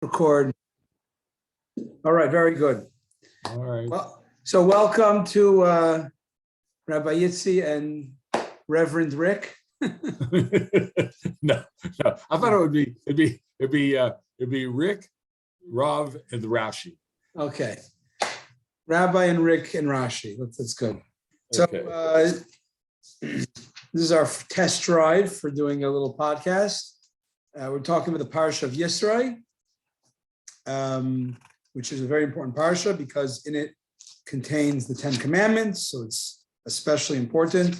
Record. All right, very good. All right. Well, so welcome to Rabbi Yitzi and Reverend Rick. No. I thought it'd be Rick, Rav, and Rashi. Okay, Rabbi and Rick and Rashi. That's good. So Okay. this is our test drive for doing a little podcast. We're talking about the Parsha of Yisro, which is a very important Parsha because in it contains the 10 commandments, so it's especially important.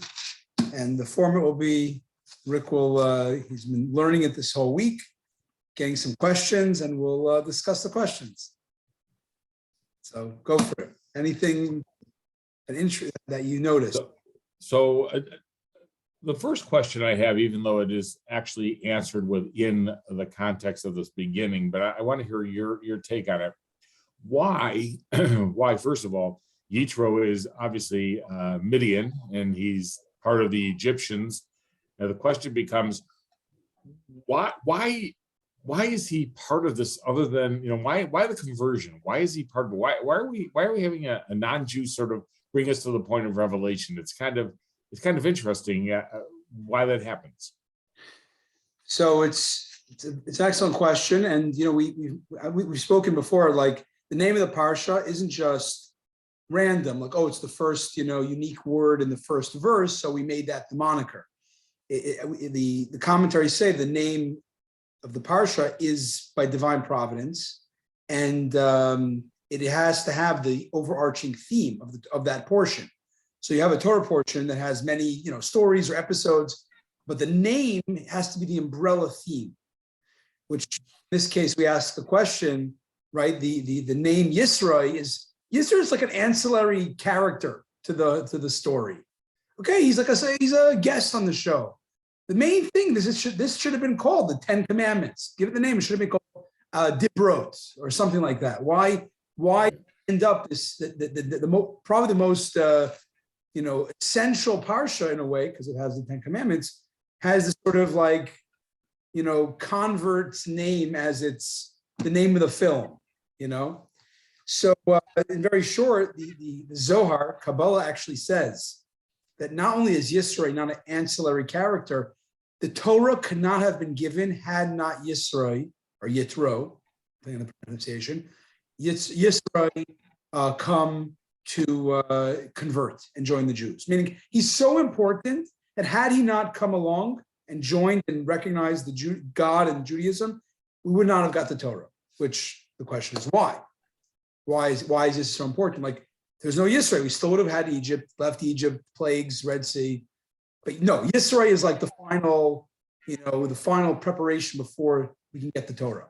And the format will be, Rick will, he's been learning it this whole week, getting some questions, and we'll discuss the questions. So go for it. Anything that you noticed? So the first question I have, even though it is actually answered within the context of this beginning, but I want to hear your take on it. Why, first of all, Yitro is obviously Midian, and he's part of the Egyptians. Now the question becomes, why is he part of this? Other than why the conversion? Why is he part of? Why are we having a non-Jew sort of bring us to the point of revelation? It's kind of interesting why that happens. So it's an excellent question, and we've spoken before. Like the name of the parsha isn't just random. Like it's the first unique word in the first verse, so we made that the moniker. The commentaries say the name of the parsha is by divine providence, and it has to have the overarching theme of that portion. So you have a Torah portion that has many stories or episodes, but the name has to be the umbrella theme. Which in this case we ask the question, right? The name Yisro is like an ancillary character to the story. Okay, he's a guest on the show. The main thing this should have been called the 10 Commandments. Give it the name. It should have been called Dibrot or something like that. Why end up probably the most essential parsha in a way, because it has the 10 Commandments, has this sort of convert's name as it's the name of the film, So in very short, the Zohar, Kabbalah actually says that not only is Yisro not an ancillary character, the Torah could not have been given had not Yisro, or Yitro, depending on the pronunciation, Yisro come to convert and join the Jews. Meaning he's so important that had he not come along and joined and recognized God and Judaism, we would not have got the Torah, which the question is why? Why is this so important? Like there's no Yisro, we still would have had Egypt, left Egypt, plagues, Red Sea. But no, Yisro is like the final preparation before we can get the Torah.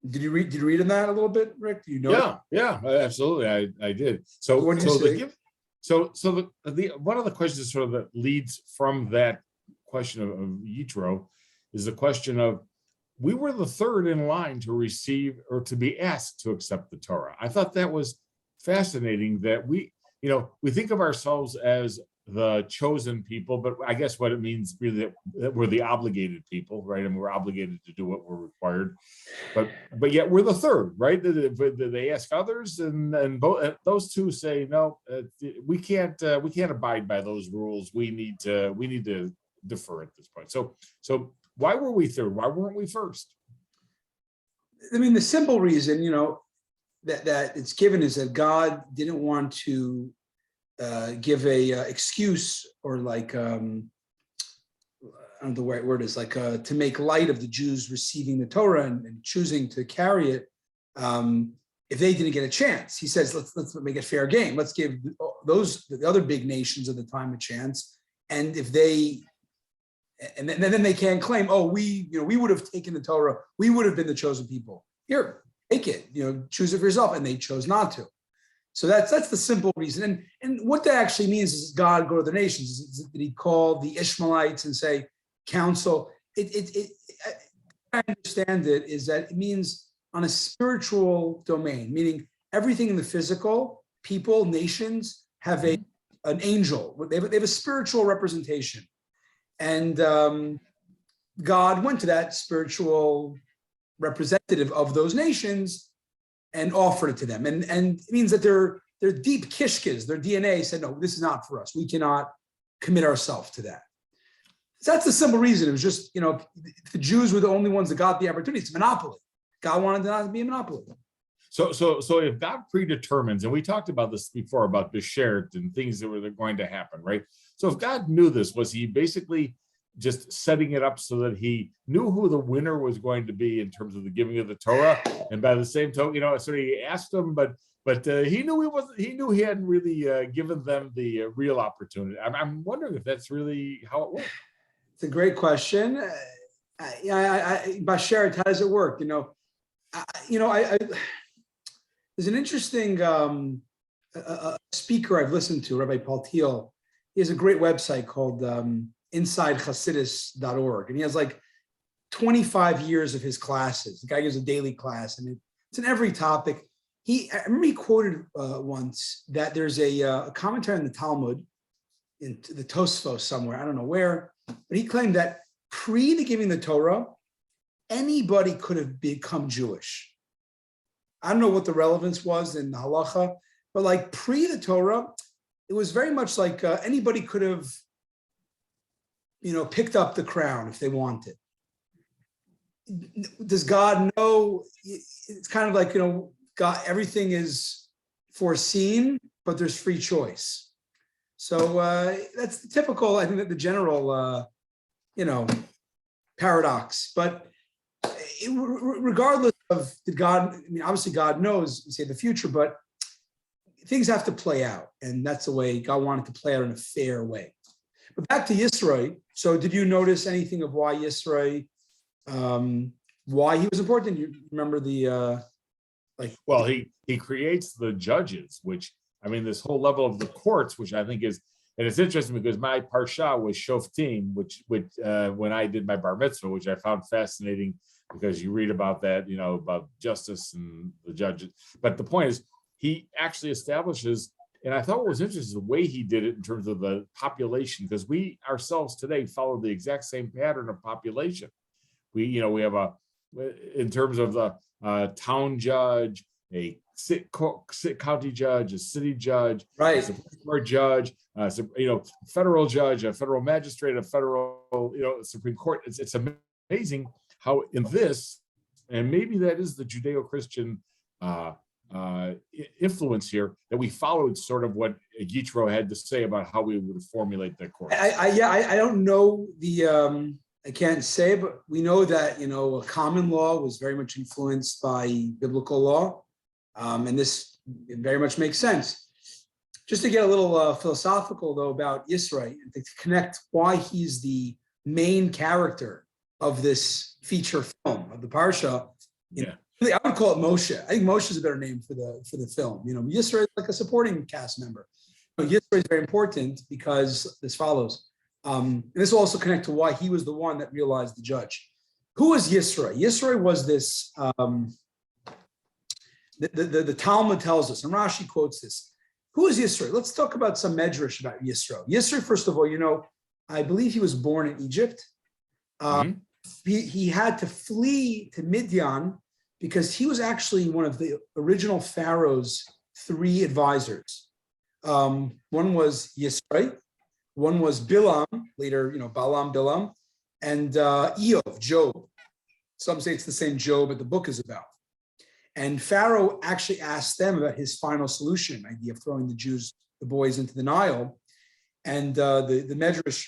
Did you read in that a little bit, Rick? Do you know? Yeah, absolutely. I did. So what did you say? The one of the questions sort of that leads from that question of Yitro is the question of, we were the third in line to receive or to be asked to accept the Torah. I thought that was fascinating that we think of ourselves as the chosen people, but I guess what it means really that we're the obligated people, right? And we're obligated to do what we're required, but yet we're the third, right? They ask others, and both those two say no, we can't abide by those rules. We need to defer at this point. So why were we third? Why weren't we first? I mean, the simple reason, that it's given is that God didn't want to give a excuse or I don't know the right word is, to make light of the Jews receiving the Torah and choosing to carry it if they didn't get a chance. He says, let's make it fair game. Let's give the other big nations of the time a chance. And if they, and then they can't claim, we would have taken the Torah. We would have been the chosen people. Here, take it, choose it for yourself. And they chose not to. So that's the simple reason. And what that actually means is God go to the nations. Did he call the Ishmaelites and say, counsel? I understand it is that it means on a spiritual domain, meaning everything in the physical, people, nations have an angel. They have a spiritual representation. And God went to that spiritual representative of those nations and offered it to them. And it means that their deep kishkes, their DNA said, no, this is not for us. We cannot commit ourselves to that. So that's the simple reason. It was just, the Jews were the only ones that got the opportunity. It's a monopoly. God wanted it not to be a monopoly. So if God predetermines, and we talked about this before about Beshert and things that were going to happen, right? So if God knew this, was he basically just setting it up so that he knew who the winner was going to be in terms of the giving of the Torah? And by the same token, so he asked them, but he knew he wasn't. He knew he hadn't really given them the real opportunity. I'm wondering if that's really how it worked. It's a great question. Bashert, how does it work? There's an interesting speaker I've listened to, Rabbi Paul Thiel. He has a great website called InsideChasidus.org, and he has like 25 years of his classes. The guy gives a daily class, and it's in every topic. I remember he quoted once that there's a commentary on the Talmud in the Tosfos somewhere, I don't know where, but he claimed that pre the giving the Torah, anybody could have become Jewish. I don't know what the relevance was in the halacha, but like pre the Torah, it was very much like anybody could have, picked up the crown if they wanted. Does God know? It's kind of like, God, everything is foreseen, but there's free choice. So that's the typical, I think, that the general, paradox. But regardless of God, obviously God knows, you say, the future, but things have to play out. And that's the way God wanted to play out in a fair way. But back to Yisro. So did you notice anything of why Yisro, why he was important? You remember the... Well, he creates the judges, which, this whole level of the courts, which I think is, and it's interesting because my Parsha was Shoftim, which when I did my bar mitzvah, which I found fascinating because you read about that, about justice and the judges. But the point is, he actually establishes, and I thought what was interesting is the way he did it in terms of the population, because we ourselves today follow the exact same pattern of population. We have in terms of the town judge, a county judge, a city judge, right, a Supreme Court judge, federal judge, a federal magistrate, a federal, Supreme Court. It's amazing how in this, and maybe that is the Judeo-Christian influence here, that we followed sort of what Yitro had to say about how we would formulate that court. I don't know I can't say, but we know that, common law was very much influenced by biblical law. And this very much makes sense. Just to get a little philosophical, though, about Yisro, and to connect why he's the main character of this feature film of the Parsha. I would call it Moshe. I think Moshe is a better name for the film. Yisro is like a supporting cast member. Yisro is very important because this follows. And this will also connect to why he was the one that realized the judge. Who was Yisro? Yisro was this, the Talmud tells us, and Rashi quotes this. Who is Yisro? Let's talk about some medrash about Yisro. Yisro, first of all, I believe he was born in Egypt. He had to flee to Midian because he was actually one of the original Pharaoh's 3 advisors. One was Yisro. One was Bilam, later, Balaam, Bilam, and Eov, Job. Some say it's the same Job that the book is about. And Pharaoh actually asked them about his final solution, idea of throwing the boys into the Nile. And the Medrash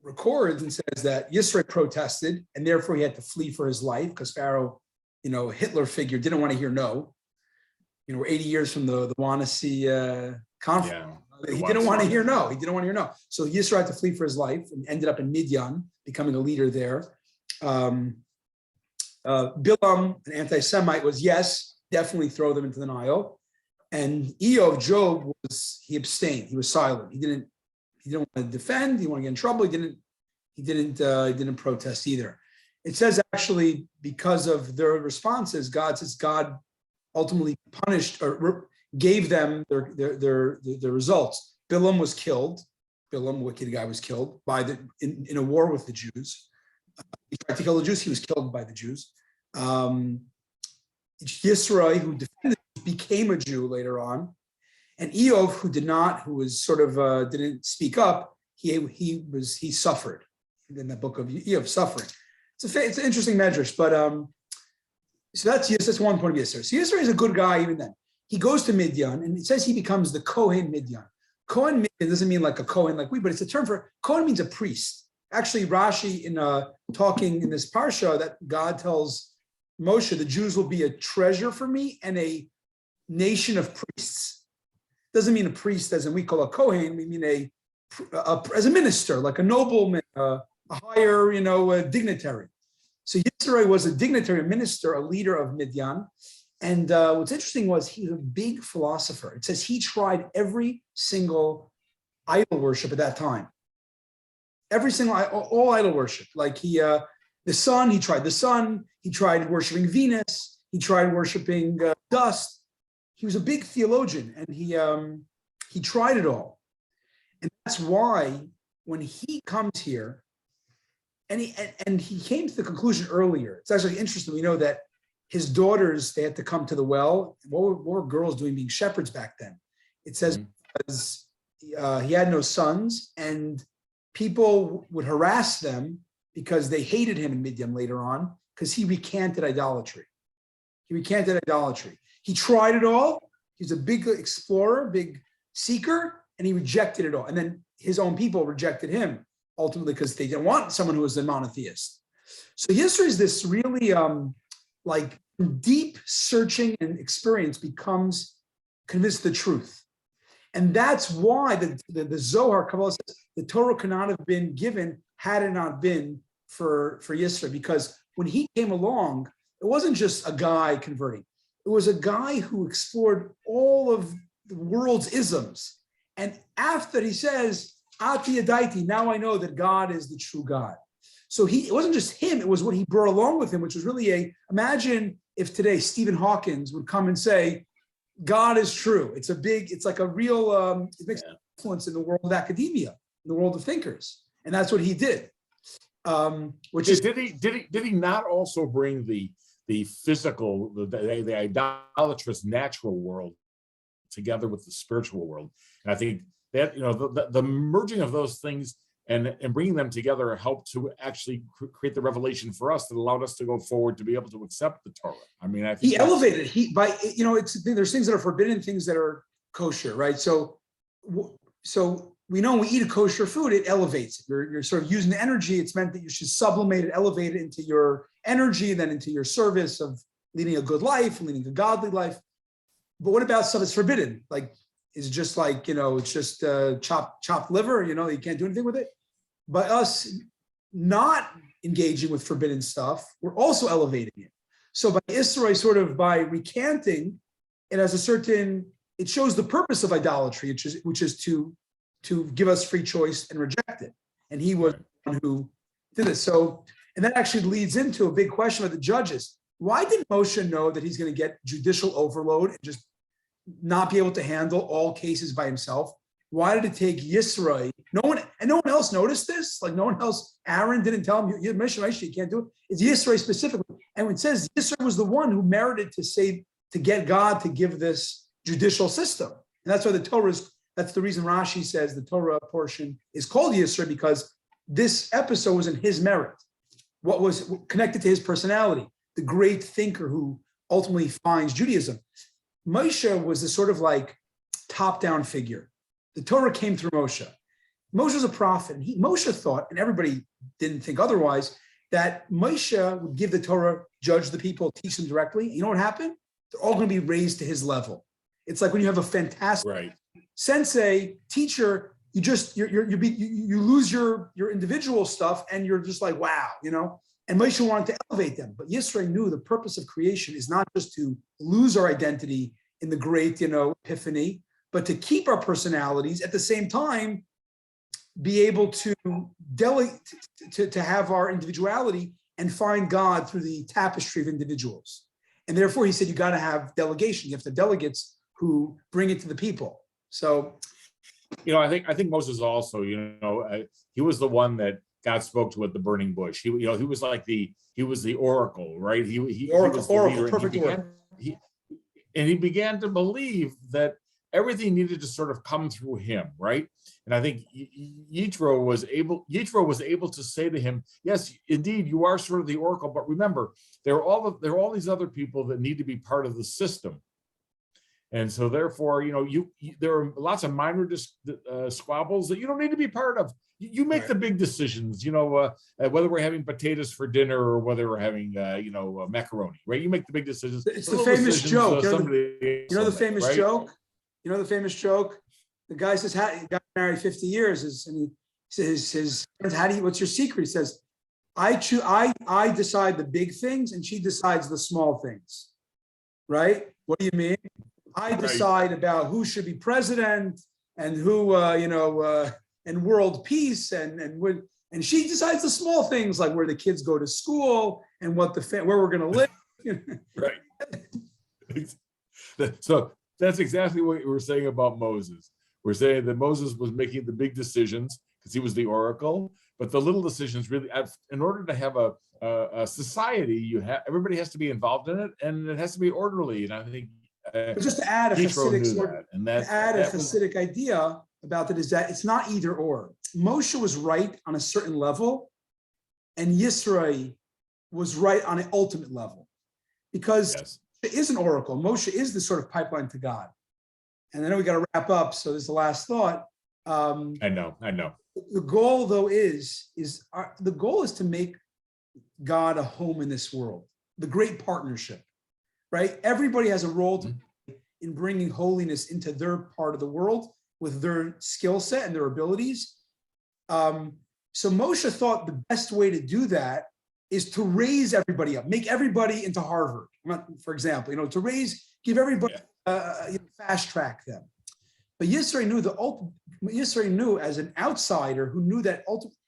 records and says that Yisro protested, and therefore he had to flee for his life because Pharaoh, Hitler figure, didn't want to hear no. We're 80 years from the Wannsee conflict. Yeah. He didn't want to hear no. So Yisro had to flee for his life and ended up in Midian, becoming a leader there. Bilam, an anti-Semite, was yes, definitely throw them into the Nile. And Eov, Job, he abstained. He was silent. He didn't want to defend. He didn't want to get in trouble. He didn't protest either. It says actually because of their responses, God ultimately punished or gave them their results. Bilam was killed. Bilam, wicked guy, was killed in a war with the Jews. He tried to kill the Jews. He was killed by the Jews. Yisro, who defended, became a Jew later on, and Eov, who did not, who was sort of didn't speak up, he suffered in the book of Eov, suffering. It's an interesting medrash, but so that's one point of Yisro. So Yisro is a good guy even then. He goes to Midian, and it says he becomes the Kohen Midian. Kohen Midian doesn't mean like a Kohen like we, but it's a term for Kohen means a priest. Actually, Rashi in talking in this Parsha that God tells Moshe, the Jews will be a treasure for me and a nation of priests. Doesn't mean a priest as in we call a Kohen. We mean as a minister, like a nobleman, a higher, a dignitary. So Yisro was a dignitary, a minister, a leader of Midian. And what's interesting was he was a big philosopher. It says he tried every single idol worship at that time. Every single, all idol worship. Like the sun, he tried the sun. He tried worshiping Venus. He tried worshiping dust. He was a big theologian, and he tried it all. And that's why when he comes here, and he came to the conclusion earlier. It's actually interesting. We know that his daughters, they had to come to the well. What were girls doing being shepherds back then? It says because he had no sons, and people would harass them because they hated him in Midian later on because he recanted idolatry. He tried it all. He was a big explorer, big seeker, and he rejected it all. And then his own people rejected him ultimately because they didn't want someone who was a monotheist. So Yisro is this really like deep searching and experience becomes convinced of the truth. And that's why the Zohar Kabbalah says the Torah could not have been given had it not been for Yisro, because when he came along, it wasn't just a guy converting. It was a guy who explored all of the world's isms. And after he says, Ati Adaiti, now I know that God is the true God. So it wasn't just him, it was what he brought along with him, which was really imagine if today Stephen Hawkins would come and say, God is true. It's like a real, it makes an influence in the world of academia, in the world of thinkers. And that's what he did. Did he not also bring the physical, the idolatrous natural world together with the spiritual world? And I think that, the merging of those things and bringing them together helped to actually create the revelation for us that allowed us to go forward to be able to accept the Torah. I mean, I think he elevated there's things that are forbidden, things that are kosher, right? So we know when we eat a kosher food, it elevates it. You're sort of using the energy. It's meant that you should sublimate it, elevate it into your energy, then into your service of leading a good life, leading a godly life. But what about stuff that's forbidden? Like, is it just like, it's just chopped liver, you can't do anything with it? By us not engaging with forbidden stuff, we're also elevating it. So by Yisro, sort of by recanting, it shows the purpose of idolatry, which is to give us free choice and reject it. And he was the one who did this. So, and that actually leads into a big question of the judges. Why did Moshe know that he's going to get judicial overload and just not be able to handle all cases by himself? Why did it take Yisro? No one else noticed this. Like no one else. Aaron didn't tell him, "You're Moshe, you can't do it." It's Yisro specifically. And when it says Yisro was the one who merited to get God to give this judicial system, and that's why the Torah is. That's the reason Rashi says the Torah portion is called Yisro, because this episode was in his merit. What was connected to his personality, the great thinker who ultimately finds Judaism. Moshe was the sort of like top-down figure. The Torah came through Moshe. Moshe was a prophet, and Moshe thought, and everybody didn't think otherwise, that Moshe would give the Torah, judge the people, teach them directly. You know what happened? They're all going to be raised to his level. It's like when you have a fantastic sensei, teacher, you lose your individual stuff, and you're just like, wow, And Moshe wanted to elevate them, but Yisro knew the purpose of creation is not just to lose our identity in the great, epiphany, but to keep our personalities at the same time, be able to delegate, to have our individuality and find God through the tapestry of individuals. And therefore, he said, you got to have delegation. You have the delegates who bring it to the people. So, I think Moses also, he was the one that God spoke to at the burning bush. He was like he was the oracle, right? He was the Oracle, leader, perfect word. And he began to believe that everything needed to sort of come through him, right? And I think Yitro was able to say to him, yes, indeed, you are sort of the oracle, but remember, there are all these other people that need to be part of the system. And so therefore, there are lots of minor squabbles that you don't need to be part of. You make the big decisions, whether we're having potatoes for dinner or whether we're having, macaroni, right? You make the big decisions. It's the famous joke. The famous right? joke? You know the famous joke? The guy says, he got married 50 years, and he says, his friends, what's your secret? He says, I decide the big things, and she decides the small things, right? What do you mean? I decide about who should be president and who, and world peace, and she decides the small things like where the kids go to school and where we're going to live. Right. So that's exactly what we're saying about Moses. We're saying that Moses was making the big decisions because he was the oracle, but the little decisions really, in order to have a society, everybody has to be involved in it, and it has to be orderly. And I think just to add a Hasidic idea about it is that it's not either or. Moshe was right on a certain level, and Yisro was right on an ultimate level, because it is an oracle. Moshe is the sort of pipeline to God. And I know we got to wrap up, so this is the last thought. I know. The goal, though, is to make God a home in this world. The great partnership, right? Everybody has a role to play in bringing holiness into their part of the world with their skill set and their abilities. So Moshe thought the best way to do that is to raise everybody up, make everybody into Harvard, for example, give everybody, fast track them. But Yisro knew as an outsider who knew that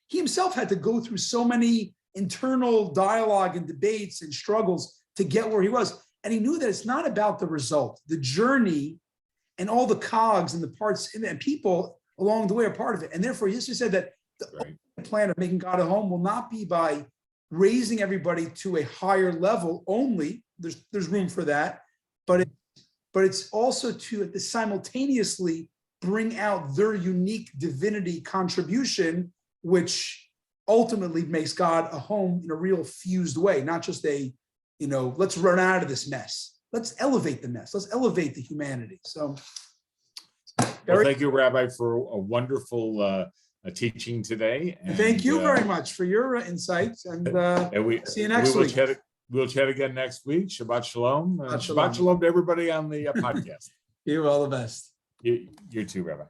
he himself had to go through so many internal dialogue and debates and struggles to get where he was. And he knew that it's not about the result, the journey and all the cogs and the parts and people along the way are part of it. And therefore, Yisro said that the plan of making God a home will not be by raising everybody to a higher level only. There's room for that, but it's also to simultaneously bring out their unique divinity contribution, which ultimately makes God a home in a real fused way, not just let's run out of this mess. Let's elevate the mess. Let's elevate the humanity. So, thank you, Rabbi, for a wonderful teaching today. And thank you very much for your insights. And see you next week. We'll chat again next week. Shabbat shalom. Shabbat shalom to everybody on the podcast. You all the best. You too, Rabbi.